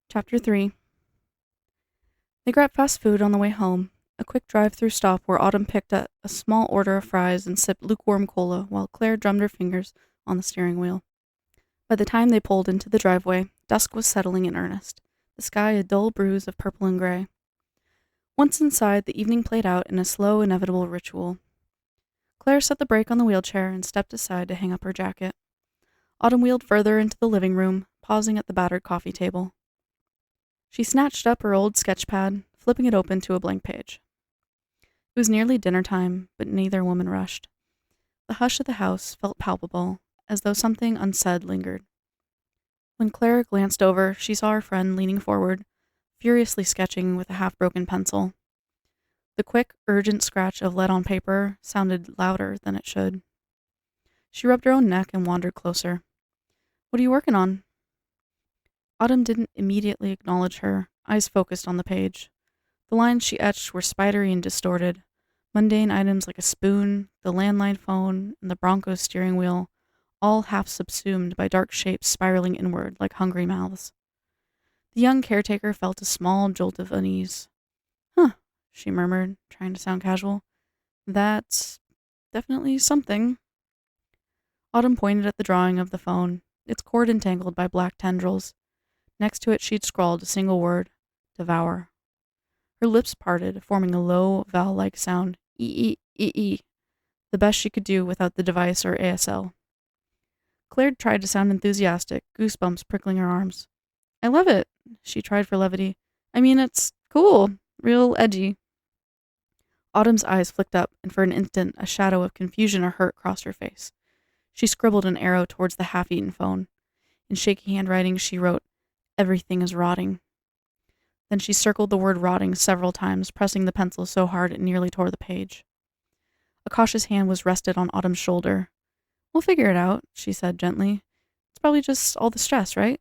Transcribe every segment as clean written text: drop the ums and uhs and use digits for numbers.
Chapter 3. They grabbed fast food on the way home, a quick drive-through stop where Autumn picked up a small order of fries and sipped lukewarm cola while Claire drummed her fingers on the steering wheel. By the time they pulled into the driveway, dusk was settling in earnest, the sky a dull bruise of purple and gray. Once inside, the evening played out in a slow, inevitable ritual. Claire set the brake on the wheelchair and stepped aside to hang up her jacket. Autumn wheeled further into the living room, pausing at the battered coffee table. She snatched up her old sketch pad, flipping it open to a blank page. It was nearly dinner time, but neither woman rushed. The hush of the house felt palpable, as though something unsaid lingered. When Claire glanced over, she saw her friend leaning forward, furiously sketching with a half-broken pencil. The quick, urgent scratch of lead on paper sounded louder than it should. She rubbed her own neck and wandered closer. "What are you working on?" Autumn didn't immediately acknowledge her, eyes focused on the page. The lines she etched were spidery and distorted. Mundane items like a spoon, the landline phone, and the Bronco's steering wheel, all half subsumed by dark shapes spiraling inward like hungry mouths. The young caretaker felt a small jolt of unease. "Huh," she murmured, trying to sound casual. "That's definitely something." Autumn pointed at the drawing of the phone, its cord entangled by black tendrils. Next to it she'd scrawled a single word: devour. Her lips parted, forming a low, vowel-like sound, E-E-E-E, the best she could do without the device or ASL. Claire tried to sound enthusiastic, goosebumps prickling her arms. "I love it," she tried for levity. "I mean, it's cool, real edgy." Autumn's eyes flicked up, and for an instant a shadow of confusion or hurt crossed her face. She scribbled an arrow towards the half-eaten phone. In shaky handwriting she wrote, "Everything is rotting." Then she circled the word rotting several times, pressing the pencil so hard it nearly tore the page. A cautious hand was rested on Autumn's shoulder. "We'll figure it out," she said gently. "It's probably just all the stress, right?"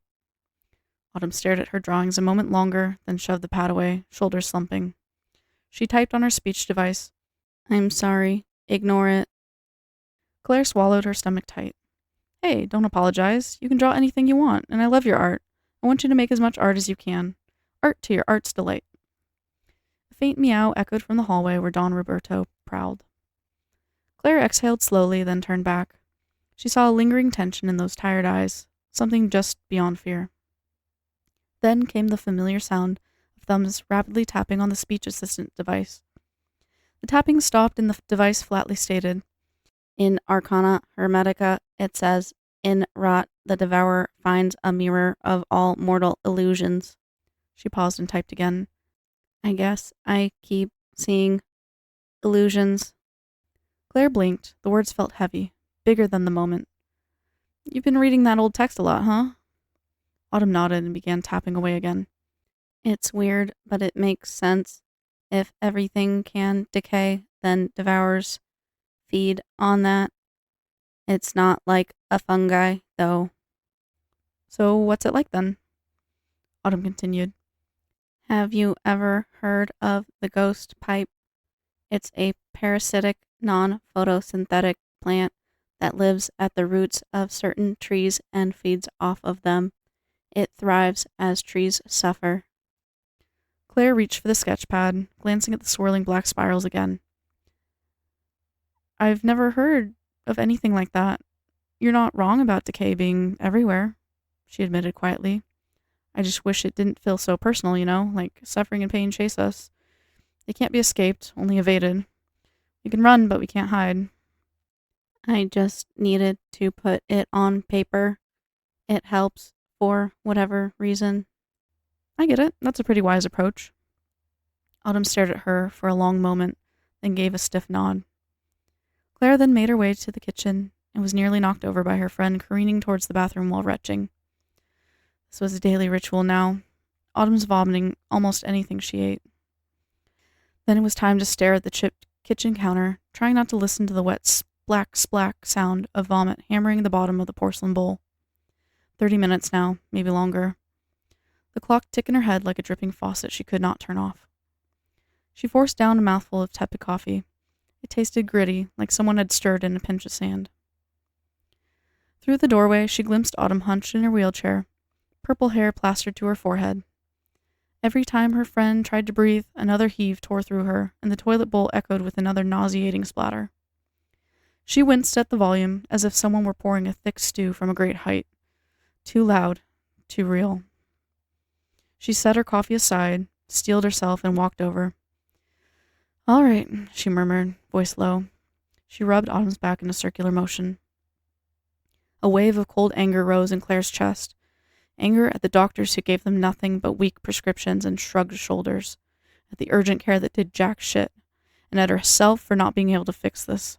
Autumn stared at her drawings a moment longer, then shoved the pad away, shoulders slumping. She typed on her speech device, "I'm sorry. Ignore it." Claire swallowed her stomach tight. "Hey, don't apologize. You can draw anything you want, and I love your art. I want you to make as much art as you can. Art to your art's delight." A faint meow echoed from the hallway where Don Roberto prowled. Claire exhaled slowly, then turned back. She saw a lingering tension in those tired eyes, something just beyond fear. Then came the familiar sound of thumbs rapidly tapping on the speech assistant device. The tapping stopped and the device flatly stated, "In Arcana Hermetica, it says, in rot, the devourer finds a mirror of all mortal illusions." She paused and typed again. "I guess I keep seeing illusions." Claire blinked. The words felt heavy, bigger than the moment. "You've been reading that old text a lot, huh?" Autumn nodded and began tapping away again. "It's weird, but it makes sense. If everything can decay, then devourers feed on that. It's not like a fungi, though." "So what's it like then?" Autumn continued. "Have you ever heard of the ghost pipe? It's a parasitic, non-photosynthetic plant that lives at the roots of certain trees and feeds off of them. It thrives as trees suffer." Claire reached for the sketch pad, glancing at the swirling black spirals again. "I've never heard of anything like that. You're not wrong about decay being everywhere," she admitted quietly. "I just wish it didn't feel so personal, like suffering and pain chase us. They can't be escaped, only evaded. We can run, but we can't hide." "I just needed to put it on paper. It helps, for whatever reason." "I get it. That's a pretty wise approach." Autumn stared at her for a long moment, then gave a stiff nod. Claire then made her way to the kitchen and was nearly knocked over by her friend careening towards the bathroom while retching. This was a daily ritual now. Autumn's vomiting almost anything she ate. Then it was time to stare at the chipped kitchen counter, trying not to listen to the wet splack sound of vomit hammering the bottom of the porcelain bowl. 30 minutes now, maybe longer. The clock ticked in her head like a dripping faucet she could not turn off. She forced down a mouthful of tepid coffee. It tasted gritty, like someone had stirred in a pinch of sand. Through the doorway, she glimpsed Autumn hunched in her wheelchair, purple hair plastered to her forehead, Every time her friend tried to breathe, another heave tore through her, and the toilet bowl echoed with another nauseating splatter. She winced at the volume, as if someone were pouring a thick stew from a great height. Too loud, too real. She set her coffee aside, steeled herself, and walked over. "All right," she murmured, voice low. She rubbed Autumn's back in a circular motion. A wave of cold anger rose in Claire's chest. Anger at the doctors who gave them nothing but weak prescriptions and shrugged shoulders, at the urgent care that did jack shit, and at herself for not being able to fix this.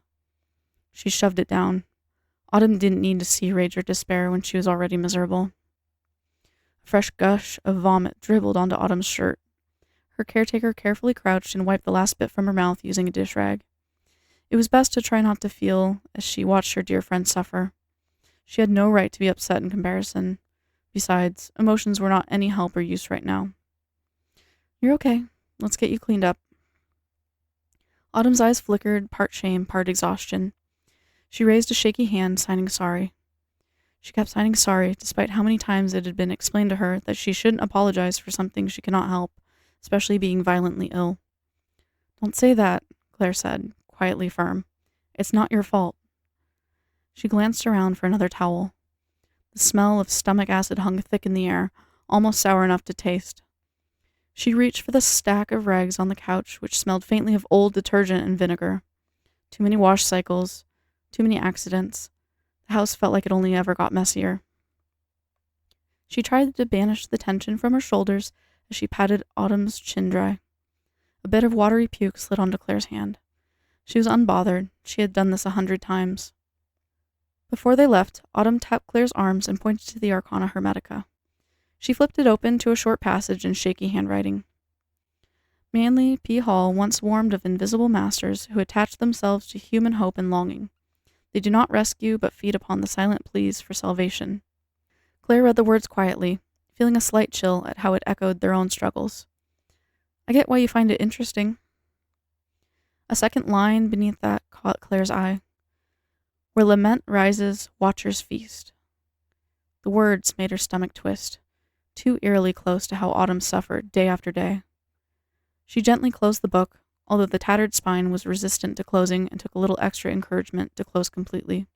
She shoved it down. Autumn didn't need to see rage or despair when she was already miserable. A fresh gush of vomit dribbled onto Autumn's shirt. Her caretaker carefully crouched and wiped the last bit from her mouth using a dish rag. It was best to try not to feel as she watched her dear friend suffer. She had no right to be upset in comparison. Besides, emotions were not any help or use right now. "You're okay. Let's get you cleaned up." Autumn's eyes flickered, part shame, part exhaustion. She raised a shaky hand, signing sorry. She kept signing sorry, despite how many times it had been explained to her that she shouldn't apologize for something she cannot help, especially being violently ill. "Don't say that," Claire said, quietly firm. "It's not your fault." She glanced around for another towel. The smell of stomach acid hung thick in the air, almost sour enough to taste. She reached for the stack of rags on the couch, which smelled faintly of old detergent and vinegar. Too many wash cycles, too many accidents. The house felt like it only ever got messier. She tried to banish the tension from her shoulders as she patted Autumn's chin dry. A bit of watery puke slid onto Claire's hand. She was unbothered. She had done this 100 times. Before they left, Autumn tapped Claire's arms and pointed to the Arcana Hermetica. She flipped it open to a short passage in shaky handwriting. Manly P. Hall once warned of invisible masters who attach themselves to human hope and longing. They do not rescue, but feed upon the silent pleas for salvation. Claire read the words quietly, feeling a slight chill at how it echoed their own struggles. "I get why you find it interesting." A second line beneath that caught Claire's eye. "Where lament rises, watchers feast." The words made her stomach twist, too eerily close to how Autumn suffered day after day. She gently closed the book, although the tattered spine was resistant to closing and took a little extra encouragement to close completely.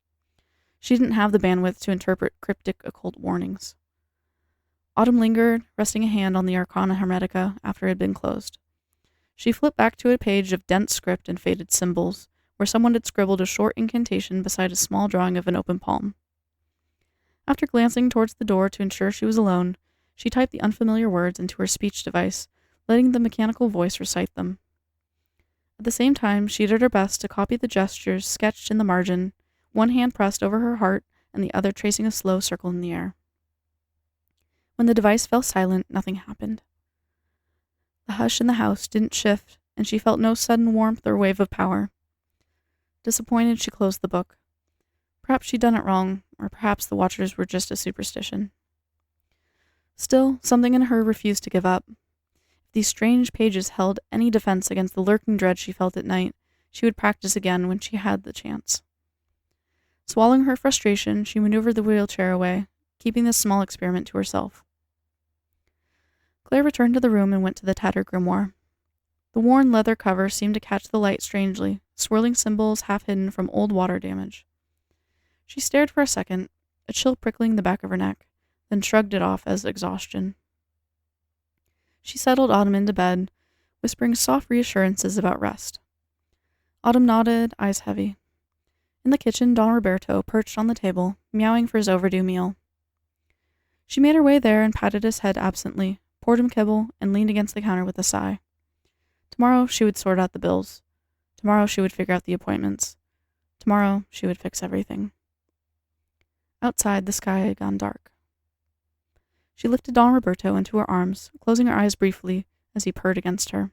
She didn't have the bandwidth to interpret cryptic occult warnings. Autumn lingered, resting a hand on the Arcana Hermetica after it had been closed. She flipped back to a page of dense script and faded symbols, where someone had scribbled a short incantation beside a small drawing of an open palm. After glancing towards the door to ensure she was alone, she typed the unfamiliar words into her speech device, letting the mechanical voice recite them. At the same time, she did her best to copy the gestures sketched in the margin, one hand pressed over her heart and the other tracing a slow circle in the air. When the device fell silent, nothing happened. The hush in the house didn't shift, and she felt no sudden warmth or wave of power. Disappointed, she closed the book. Perhaps she'd done it wrong, or perhaps the watchers were just a superstition. Still, something in her refused to give up. If these strange pages held any defense against the lurking dread she felt at night, she would practice again when she had the chance. Swallowing her frustration, she maneuvered the wheelchair away, keeping this small experiment to herself. Claire returned to the room and went to the tattered grimoire. The worn leather cover seemed to catch the light strangely, swirling symbols half hidden from old water damage. She stared for a second, a chill prickling the back of her neck, then shrugged it off as exhaustion. She settled Autumn into bed, whispering soft reassurances about rest. Autumn nodded, eyes heavy. In the kitchen, Don Roberto perched on the table, meowing for his overdue meal. She made her way there and patted his head absently, poured him kibble, and leaned against the counter with a sigh. Tomorrow she would sort out the bills. Tomorrow she would figure out the appointments. Tomorrow she would fix everything. Outside, the sky had gone dark. She lifted Don Roberto into her arms, closing her eyes briefly as he purred against her.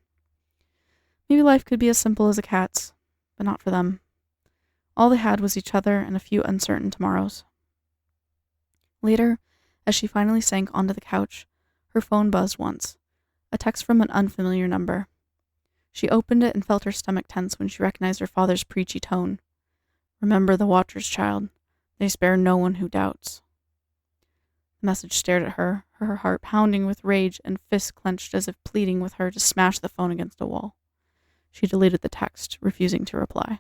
Maybe life could be as simple as a cat's, but not for them. All they had was each other and a few uncertain tomorrows. Later, as she finally sank onto the couch, her phone buzzed once, a text from an unfamiliar number. She opened it and felt her stomach tense when she recognized her father's preachy tone. "Remember the Watcher's child. They spare no one who doubts." The message stared at her, her heart pounding with rage and fists clenched as if pleading with her to smash the phone against a wall. She deleted the text, refusing to reply.